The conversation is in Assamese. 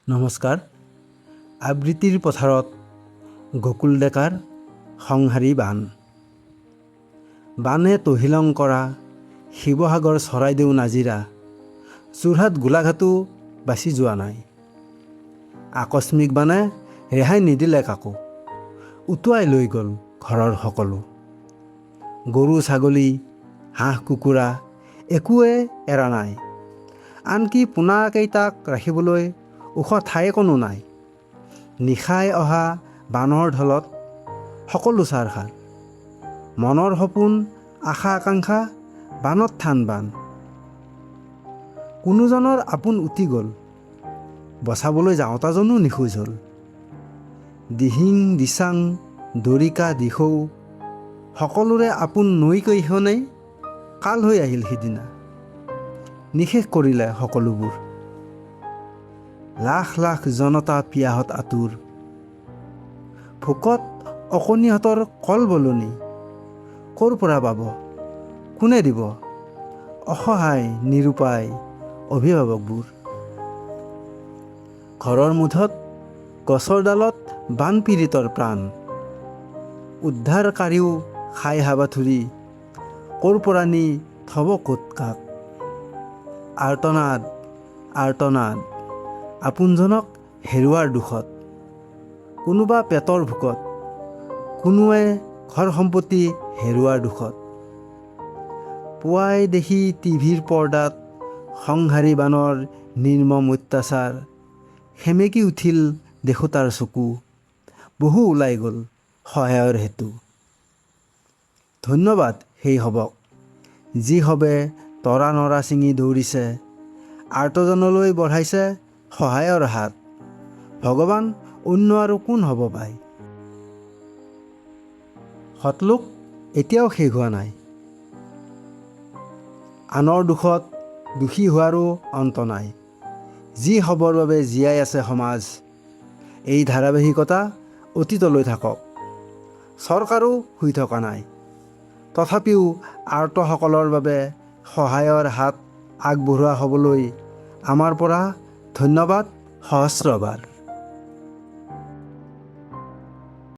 নমস্কাৰ। আবৃত্তিৰ পথাৰত গকুল ডেকাৰ সংহাৰী বান। বানে তহিলং কৰা শিৱসাগৰ চৰাইদেউ নাজিৰা যোৰহাট গোলাঘাটো বাচি যোৱা নাই। আকস্মিক বানে ৰেহাই নিদিলে কাকো, উটুৱাই লৈ গ'ল ঘৰৰ সকলো। গৰু ছাগলী হাঁহ কুকুৰা একোৱে এৰা নাই, আনকি পোনাকেইটাক ৰাখিবলৈ ওখ ঠাই কোনো নাই। নিশাই অহা বানৰ ঢলত সকলো ছাৰখাৰ, মনৰ সপোন আশা আকাংক্ষা বানত থান বান। কোনোজনৰ আপোন উটি গ'ল, বচাবলৈ যাওঁতাজনো নিখোজ হ'ল। দিহিং দিচাং দৰিকা দিখৌ সকলোৰে আপোন নৈকেইখনেই কাল হৈ আহিল সিদিনা, নিশেষ কৰিলে সকলোবোৰ। লাখ লাখ জনতা পিয়াহত আতুৰ, ভোকত অকণিহঁতৰ কল বলনি। ক'ৰ পৰা পাব, কোনে দিব, অসহায় নিৰুপায় অভিভাৱকবোৰ। ঘৰৰ মুধত গছৰ ডালত বানপীড়িতৰ প্ৰাণ, উদ্ধাৰকাৰীও খাই হাবাথুৰি। ক'ৰ পৰা নি থব ক'ত কাক, আৰ্তনাদ আৰ্তনাদ আপোনজনক হেৰুৱাৰ দুখত। কোনোবা পেটৰ ভোকত, কোনোৱে ঘৰ সম্পত্তি হেৰুৱাৰ দুখত। পুৱাই দেখি টিভিৰ পৰ্দাত সংহাৰী বানৰ নিৰ্মম অত্যাচাৰ। সেমেকি উঠিল দেখোতাৰ চকু, বহু ওলাই গ'ল সহায়ৰ হেতু। ধন্যবাদ সেই সবক, যি সবে তৰা নৰা ছিঙি দৌৰিছে, আৰ্তজনলৈ বঢ়াইছে সহায়ৰ হাত। ভগৱান অন্য আৰু কোন হ'ব পাই। সতলোক এতিয়াও শেষ হোৱা নাই, আনৰ দুখত দোষী হোৱাৰো অন্ত নাই। যি হ'বৰ বাবে জীয়াই আছে সমাজ, এই ধাৰাবাহিকতা অতীতলৈ থাকক। চৰকাৰো শুই থকা নাই, তথাপিও আৰ্তসকলৰ বাবে সহায়ৰ হাত আগবঢ়োৱা হ'বলৈ আমাৰ পৰা ধন্যবাদ সহস্ৰবাৰ।